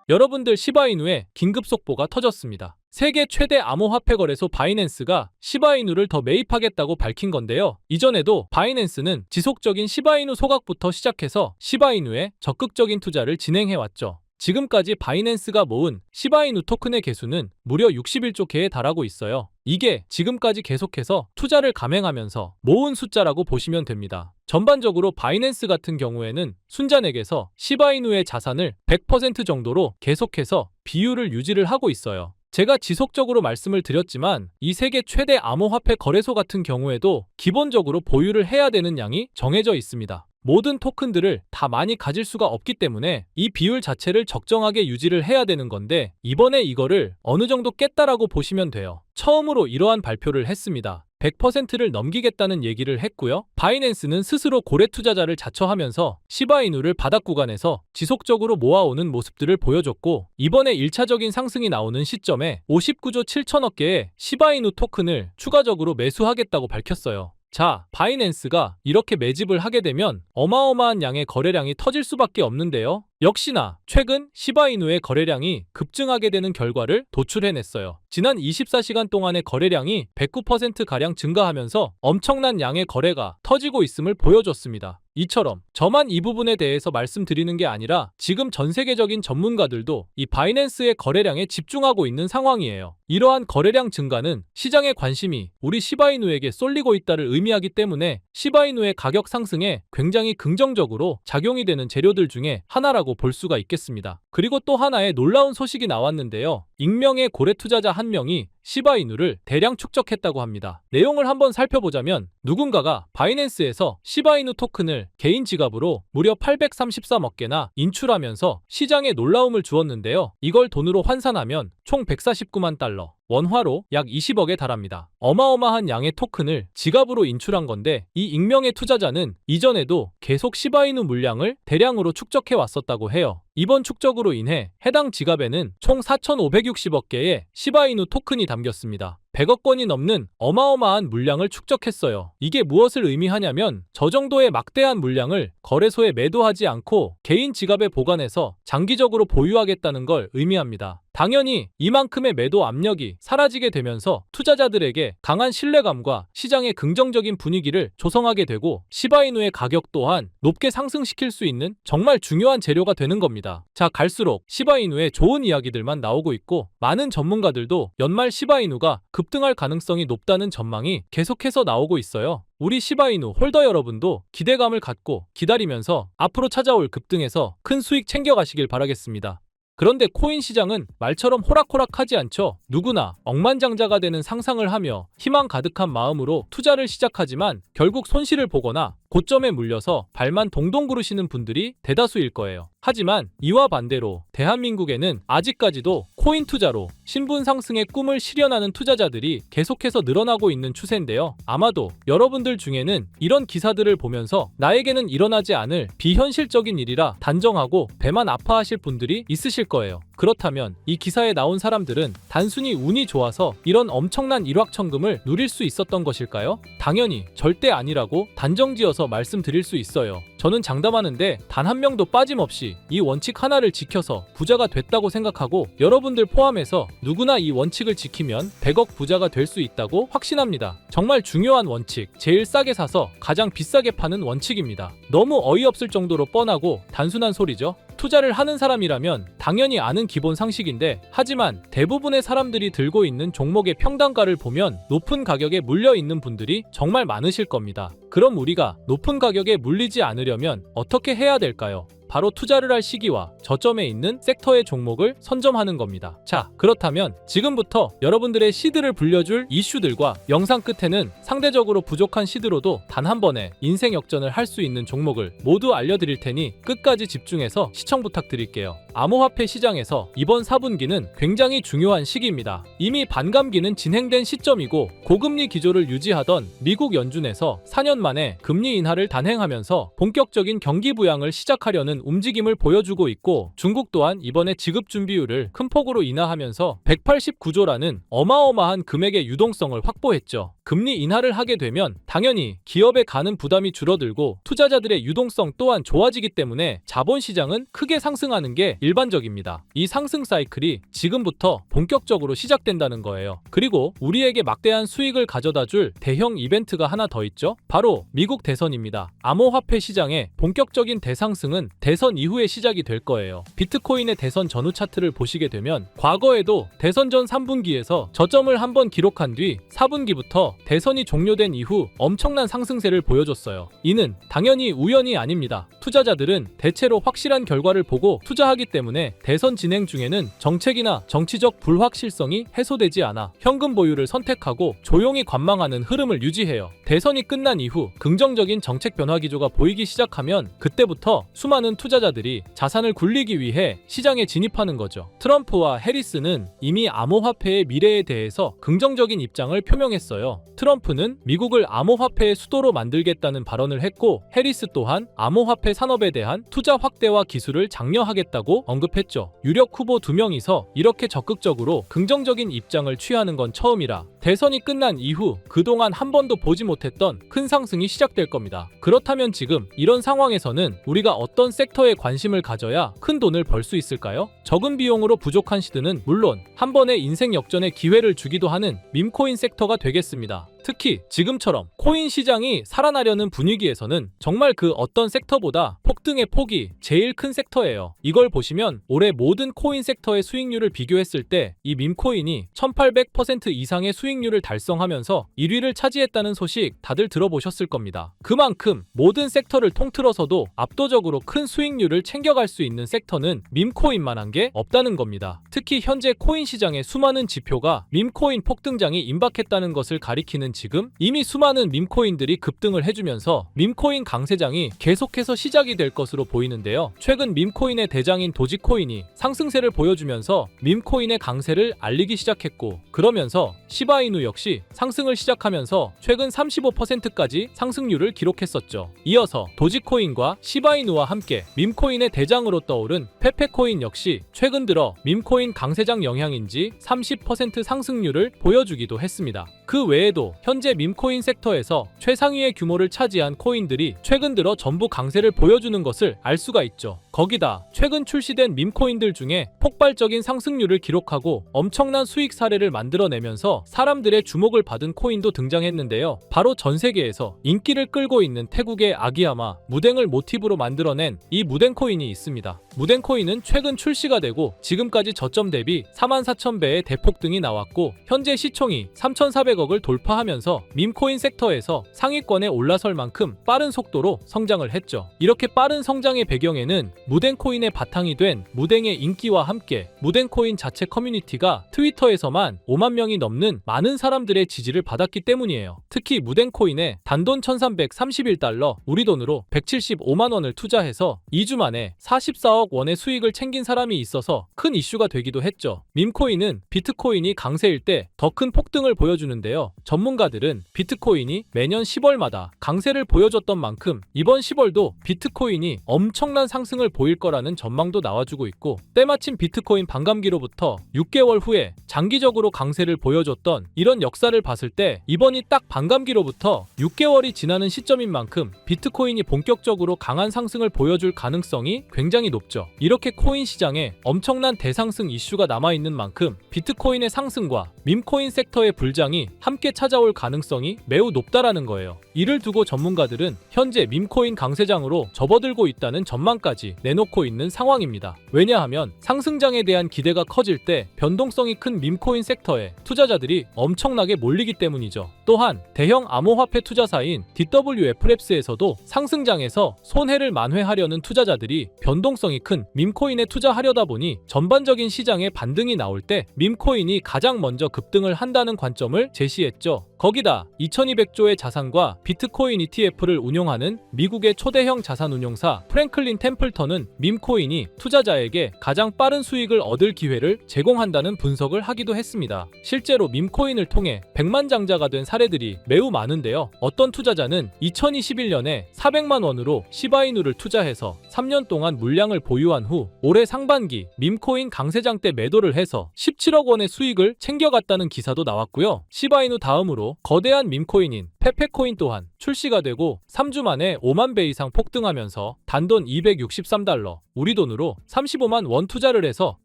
여러분들 시바이누의 긴급 속보가 터졌습니다. 세계 최대 암호화폐 거래소 바이낸스가 시바이누를 더 매입하겠다고 밝힌 건데요. 이전에도 바이낸스는 지속적인 시바이누 소각부터 시작해서 시바이누에 적극적인 투자를 진행해왔죠. 지금까지 바이낸스가 모은 시바이누 토큰의 개수는 무려 61조 개에 달하고 있어요. 이게 지금까지 계속해서 투자를 감행하면서 모은 숫자라고 보시면 됩니다. 전반적으로 바이낸스 같은 경우에는 순잔액에서 시바이누의 자산을 100% 정도로 계속해서 비율을 유지를 하고 있어요. 제가 지속적으로 말씀을 드렸지만 이 세계 최대 암호화폐 거래소 같은 경우에도 기본적으로 보유를 해야 되는 양이 정해져 있습니다. 모든 토큰들을 다 많이 가질 수가 없기 때문에 이 비율 자체를 적정하게 유지를 해야 되는 건데 이번에 이거를 어느 정도 깼다라고 보시면 돼요. 처음으로 이러한 발표를 했습니다. 100%를 넘기겠다는 얘기를 했고요. 바이낸스는 스스로 고래 투자자를 자처하면서 시바이누를 바닥 구간에서 지속적으로 모아오는 모습들을 보여줬고 이번에 1차적인 상승이 나오는 시점에 59조 7천억 개의 시바이누 토큰을 추가적으로 매수하겠다고 밝혔어요. 자, 바이낸스가 이렇게 매집을 하게 되면 어마어마한 양의 거래량이 터질 수밖에 없는데요. 역시나 최근 시바이누의 거래량이 급증하게 되는 결과를 도출해냈어요. 지난 24시간 동안의 거래량이 109%가량 증가하면서 엄청난 양의 거래가 터지고 있음을 보여줬습니다. 이처럼 저만 이 부분에 대해서 말씀드리는 게 아니라 지금 전 세계적인 전문가들도 이 바이낸스의 거래량에 집중하고 있는 상황이에요. 이러한 거래량 증가는 시장의 관심이 우리 시바이누에게 쏠리고 있다를 의미하기 때문에 시바이누의 가격 상승에 굉장히 긍정적으로 작용이 되는 재료들 중에 하나라고 볼 수가 있겠습니다. 그리고 또 하나의 놀라운 소식이 나왔는데요. 익명의 고래 투자자 한 명이 시바이누를 대량 축적했다고 합니다. 내용을 한번 살펴보자면 누군가가 바이낸스에서 시바이누 토큰을 개인 지갑으로 무려 833억 개나 인출하면서 시장에 놀라움을 주었는데요. 이걸 돈으로 환산하면 총 149만 달러, 원화로 약 20억에 달합니다. 어마어마한 양의 토큰을 지갑으로 인출한 건데 이 익명의 투자자는 이전에도 계속 시바이누 물량을 대량으로 축적해 왔었다고 해요. 이번 축적으로 인해 해당 지갑에는 총 4,560억 개의 시바이누 토큰이 담겼습니다. 100억 원이 넘는 어마어마한 물량을 축적했어요. 이게 무엇을 의미하냐면 저 정도의 막대한 물량을 거래소에 매도하지 않고 개인 지갑에 보관해서 장기적으로 보유하겠다는 걸 의미합니다. 당연히 이만큼의 매도 압력이 사라지게 되면서 투자자들에게 강한 신뢰감과 시장의 긍정적인 분위기를 조성하게 되고 시바이누의 가격 또한 높게 상승시킬 수 있는 정말 중요한 재료가 되는 겁니다. 자, 갈수록 시바이누의 좋은 이야기들만 나오고 있고 많은 전문가들도 연말 시바이누가 급등할 가능성이 높다는 전망이 계속해서 나오고 있어요. 우리 시바이누 홀더 여러분도 기대감을 갖고 기다리면서 앞으로 찾아올 급등에서 큰 수익 챙겨가시길 바라겠습니다. 그런데 코인 시장은 말처럼 호락호락하지 않죠. 누구나 억만장자가 되는 상상을 하며 희망 가득한 마음으로 투자를 시작하지만 결국 손실을 보거나 고점에 물려서 발만 동동 구르시는 분들이 대다수일 거예요. 하지만 이와 반대로 대한민국에는 아직까지도 코인 투자로 신분 상승의 꿈을 실현하는 투자자들이 계속해서 늘어나고 있는 추세인데요. 아마도 여러분들 중에는 이런 기사들을 보면서 나에게는 일어나지 않을 비현실적인 일이라 단정하고 배만 아파하실 분들이 있으실 거예요. 그렇다면 이 기사에 나온 사람들은 단순히 운이 좋아서 이런 엄청난 일확천금을 누릴 수 있었던 것일까요? 당연히 절대 아니라고 단정지어서 말씀드릴 수 있어요. 저는 장담하는데 단 한 명도 빠짐없이 이 원칙 하나를 지켜서 부자가 됐다고 생각하고 여러분들 포함해서 누구나 이 원칙을 지키면 100억 부자가 될 수 있다고 확신합니다. 정말 중요한 원칙, 제일 싸게 사서 가장 비싸게 파는 원칙입니다. 너무 어이없을 정도로 뻔하고 단순한 소리죠. 투자를 하는 사람이라면 당연히 아는 기본 상식인데 하지만 대부분의 사람들이 들고 있는 종목의 평단가를 보면 높은 가격에 물려 있는 분들이 정말 많으실 겁니다. 그럼 우리가 높은 가격에 물리지 않으려면 어떻게 해야 될까요? 바로 투자를 할 시기와 저점에 있는 섹터의 종목을 선점하는 겁니다. 자, 그렇다면 지금부터 여러분들의 시드를 불려줄 이슈들과 영상 끝에는 상대적으로 부족한 시드로도 단 한 번에 인생 역전을 할 수 있는 종목을 모두 알려드릴 테니 끝까지 집중해서 시청 부탁드릴게요. 암호화폐 시장에서 이번 4분기는 굉장히 중요한 시기입니다. 이미 반감기는 진행된 시점이고 고금리 기조를 유지하던 미국 연준에서 4년 만에 금리 인하를 단행하면서 본격적인 경기 부양을 시작하려는 움직임을 보여주고 있고 중국 또한 이번에 지급 준비율을 큰 폭으로 인하하면서 189조라는 어마어마한 금액의 유동성을 확보했죠. 금리 인하를 하게 되면 당연히 기업에 가는 부담이 줄어들고 투자자들의 유동성 또한 좋아지기 때문에 자본시장은 크게 상승하는 게 일반적입니다. 이 상승 사이클이 지금부터 본격적으로 시작된다는 거예요. 그리고 우리에게 막대한 수익을 가져다 줄 대형 이벤트가 하나 더 있죠. 바로 미국 대선입니다. 암호화폐 시장의 본격적인 대상승은 대선 이후에 시작이 될 거예요. 비트코인의 대선 전후 차트를 보시게 되면 과거에도 대선 전 3분기에서 저점을 한번 기록한 뒤 4분기부터 대선이 종료된 이후 엄청난 상승세를 보여줬어요. 이는 당연히 우연이 아닙니다. 투자자들은 대체로 확실한 결과를 보고 투자하기 때문에 대선 진행 중에는 정책이나 정치적 불확실성이 해소되지 않아 현금 보유를 선택하고 조용히 관망하는 흐름을 유지해요. 대선이 끝난 이후 긍정적인 정책 변화 기조가 보이기 시작하면 그때부터 수많은 투자자들이 자산을 굴리기 위해 시장에 진입하는 거죠. 트럼프와 해리스는 이미 암호화폐의 미래에 대해서 긍정적인 입장을 표명했어요. 트럼프는 미국을 암호화폐의 수도로 만들겠다는 발언을 했고 해리스 또한 암호화폐 산업에 대한 투자 확대와 기술을 장려하겠다고 언급했죠. 유력 후보 2명이서 이렇게 적극적으로 긍정적인 입장을 취하는 건 처음이라 대선이 끝난 이후 그동안 한 번도 보지 못했던 큰 상승이 시작될 겁니다. 그렇다면 지금 이런 상황에서는 우리가 어떤 섹터에 관심을 가져야 큰 돈을 벌 수 있을까요? 적은 비용으로 부족한 시드는 물론 한 번의 인생 역전의 기회를 주기도 하는 밈코인 섹터가 되겠습니다. 특히 지금처럼 코인 시장이 살아나려는 분위기에서는 정말 그 어떤 섹터보다 폭등의 폭이 제일 큰 섹터예요. 이걸 보시면 올해 모든 코인 섹터의 수익률을 비교했을 때 이 밈코인이 1800% 이상의 수익률을 달성하면서 1위를 차지했다는 소식 다들 들어보셨을 겁니다. 그만큼 모든 섹터를 통틀어서도 압도적으로 큰 수익률을 챙겨갈 수 있는 섹터는 밈코인만한 게 없다는 겁니다. 특히 현재 코인 시장의 수많은 지표가 밈코인 폭등장이 임박했다는 것을 가리키는 지금 이미 수많은 밈코인들이 급등을 해주면서 밈코인 강세장이 계속해서 시작이 될 것으로 보이는데요. 최근 밈코인의 대장인 도지코인이 상승세를 보여주면서 밈코인의 강세를 알리기 시작했고 그러면서 시바이누 역시 상승을 시작하면서 최근 35%까지 상승률을 기록했었죠. 이어서 도지코인과 시바이누와 함께 밈코인의 대장으로 떠오른 페페코인 역시 최근 들어 밈코인 강세장 영향인지 30% 상승률을 보여주기도 했습니다. 그 외에도 현재 밈코인 섹터에서 최상위의 규모를 차지한 코인들이 최근 들어 전부 강세를 보여주는 것을 알 수가 있죠. 거기다 최근 출시된 밈코인들 중에 폭발적인 상승률을 기록하고 엄청난 수익 사례를 만들어내면서 사람들의 주목을 받은 코인도 등장했는데요. 바로 전 세계에서 인기를 끌고 있는 태국의 아기야마 무댕을 모티브로 만들어낸 이 무댕코인이 있습니다. 무댕코인은 최근 출시가 되고 지금까지 저점 대비 44,000배의 대폭등이 나왔고 현재 시총이 3,400억을 돌파하면서 밈코인 섹터에서 상위권에 올라설 만큼 빠른 속도로 성장을 했죠. 이렇게 빠른 성장의 배경에는 무댕코인의 바탕이 된 무댕의 인기와 함께 무댕코인 자체 커뮤니티가 트위터에서만 5만 명이 넘는 많은 사람들의 지지를 받았기 때문이에요. 특히 무댕코인에 단돈 1331달러 우리 돈으로 175만 원을 투자해서 2주 만에 44억 원의 수익을 챙긴 사람이 있어서 큰 이슈가 되기도 했죠. 밈코인은 비트코인이 강세일 때 더 큰 폭등을 보여주는데요. 전문가들은 비트코인이 매년 10월마다 강세를 보여줬던 만큼 이번 10월도 비트코인이 엄청난 상승을 보일 거라는 전망도 나와주고 있고 때마침 비트코인 반감기로부터 6개월 후에 장기적으로 강세를 보여줬던 이런 역사를 봤을 때 이번이 딱 반감기로부터 6개월이 지나는 시점인 만큼 비트코인이 본격적으로 강한 상승을 보여줄 가능성이 굉장히 높죠. 이렇게 코인 시장에 엄청난 대상승 이슈가 남아있는 만큼 비트코인의 상승과 밈코인 섹터의 불장이 함께 찾아올 가능성이 매우 높다라는 거예요. 이를 두고 전문가들은 현재 밈코인 강세장으로 접어들고 있다는 전망까지 내놓고 있는 상황입니다. 왜냐하면 상승장에 대한 기대가 커질 때 변동성이 큰 밈코인 섹터에 투자자들이 엄청나게 몰리기 때문이죠. 또한 대형 암호화폐 투자사인 DWF랩스에서도 상승장에서 손해를 만회하려는 투자자들이 변동성이 큰 밈코인에 투자하려다 보니 전반적인 시장에 반등이 나올 때 밈코인이 가장 먼저 급등을 한다는 관점을 제시했죠. 거기다 2200조의 자산과 비트코인 ETF를 운용하는 미국의 초대형 자산운용사 프랭클린 템플턴은 밈코인이 투자자에게 가장 빠른 수익을 얻을 기회를 제공한다는 분석을 하기도 했습니다. 실제로 밈코인을 통해 백만장자가 된 사례들이 매우 많은데요. 어떤 투자자는 2021년에 400만 원으로 시바이누를 투자해서 3년 동안 물량을 보유한 후 올해 상반기 밈코인 강세장 때 매도를 해서 17억 원의 수익을 챙겨갔다 갔다는 기사도 나왔고요. 시바이누 다음으로 거대한 밈코인인 페페코인 또한 출시가 되고 3주 만에 5만 배 이상 폭등하면서 단돈 263달러, 우리 돈으로 35만 원 투자를 해서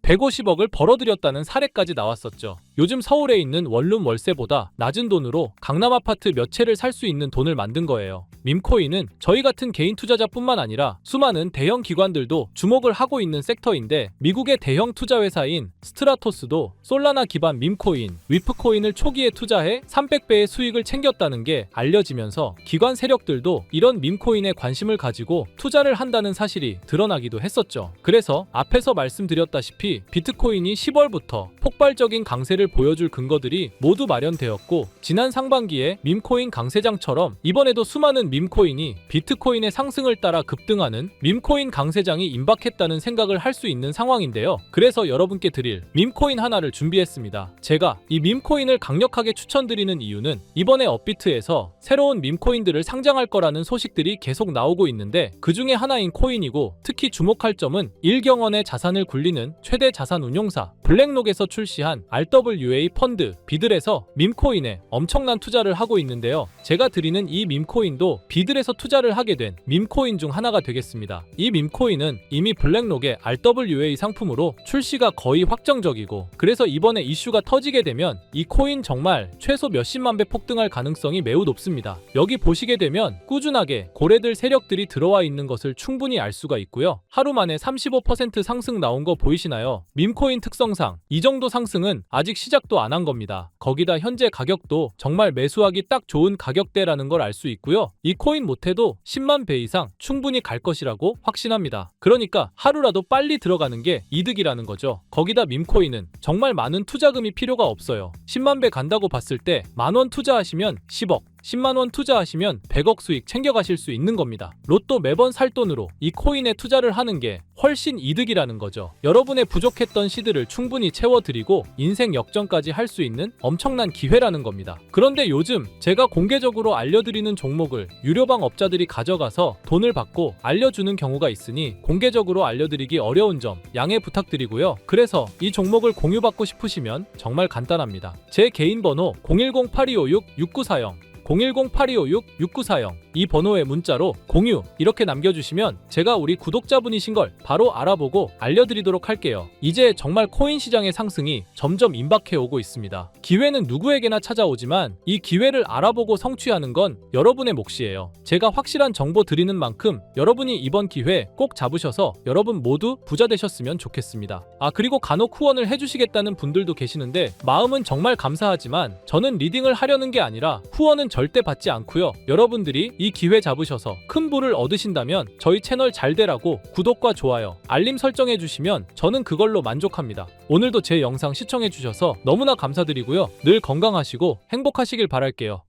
150억을 벌어들였다는 사례까지 나왔었죠. 요즘 서울에 있는 원룸 월세보다 낮은 돈으로 강남 아파트 몇 채를 살 수 있는 돈을 만든 거예요. 밈코인은 저희 같은 개인 투자자뿐만 아니라 수많은 대형 기관들도 주목을 하고 있는 섹터인데, 미국의 대형 투자 회사인 스트라토스도 솔라나 기반 밈코인, 위프코인을 초기에 투자해 300배의 수익을 챙겼다는 게 알려지면서 기관 세력들도 이런 밈코인에 관심을 가지고 투자를 한다는 사실이 드러나기도 했었죠. 그래서 앞에서 말씀드렸다시피 비트코인이 10월부터 폭발적인 강세를 보여줄 근거들이 모두 마련되었고, 지난 상반기에 밈코인 강세장처럼 이번에도 수많은 밈코인이 비트코인의 상승을 따라 급등하는 밈코인 강세장이 임박했다는 생각을 할 수 있는 상황인데요. 그래서 여러분께 드릴 밈코인 하나를 준비했습니다. 제가 이 밈코인을 강력하게 추천드리는 이유는 이번에 업비트에서 새로운 밈코인들을 상장할 거라는 소식들이 계속 나오고 있는데, 그 중에 하나인 코인이고, 특히 주목할 점은 1경원의 자산을 굴리는 최대 자산 운용사 블랙록에서 출시한 RWA 펀드 비들에서 밈코인에 엄청난 투자를 하고 있는데요. 제가 드리는 이 밈코인도 비들에서 투자를 하게 된 밈코인 중 하나가 되겠습니다. 이 밈코인은 이미 블랙록의 RWA 상품으로 출시가 거의 확정적이고, 그래서 이번에 이슈가 터지게 되면 이 코인 정말 최소 몇십만 배 폭등할 가능성이 매우 높습니다. 여기 보시게 되면 꾸준하게 고래들 세력들이 들어와 있는 것을 충분히 알 수가 있고요. 하루 만에 35% 상승 나온 거 보이시나요? 밈코인 특성상 이 정도 상승은 아직 시작도 안 한 겁니다. 거기다 현재 가격도 정말 매수하기 딱 좋은 가격대라는 걸 알 수 있고요. 이 코인 못해도 10만 배 이상 충분히 갈 것이라고 확신합니다. 그러니까 하루라도 빨리 들어가는 게 이득이라는 거죠. 거기다 밈코인은 정말 많은 투자금이 필요가 없어요. 10만 배 간다고 봤을 때 10,000원 투자하시면 10억, 10만원 투자하시면 100억 수익 챙겨가실 수 있는 겁니다. 로또 매번 살 돈으로 이 코인에 투자를 하는 게 훨씬 이득이라는 거죠. 여러분의 부족했던 시드를 충분히 채워드리고 인생 역전까지 할 수 있는 엄청난 기회라는 겁니다. 그런데 요즘 제가 공개적으로 알려드리는 종목을 유료방 업자들이 가져가서 돈을 받고 알려주는 경우가 있으니 공개적으로 알려드리기 어려운 점 양해 부탁드리고요. 그래서 이 종목을 공유받고 싶으시면 정말 간단합니다. 제 개인 번호 010-8256-6940 010-8256-6940 이 번호에 문자로 공유 이렇게 남겨주시면 제가 우리 구독자분이신 걸 바로 알아보고 알려드리도록 할게요. 이제 정말 코인 시장의 상승이 점점 임박해오고 있습니다. 기회는 누구에게나 찾아오지만 이 기회를 알아보고 성취하는 건 여러분의 몫이에요. 제가 확실한 정보 드리는 만큼 여러분이 이번 기회 꼭 잡으셔서 여러분 모두 부자 되셨으면 좋겠습니다. 그리고 간혹 후원을 해주시겠다는 분들도 계시는데 마음은 정말 감사하지만 저는 리딩을 하려는 게 아니라 후원은 절대 받지 않고요. 여러분들이 이 기회 잡으셔서 큰 부를 얻으신다면 저희 채널 잘 되라고 구독과 좋아요, 알림 설정해 주시면 저는 그걸로 만족합니다. 오늘도 제 영상 시청해 주셔서 너무나 감사드리고요. 늘 건강하시고 행복하시길 바랄게요.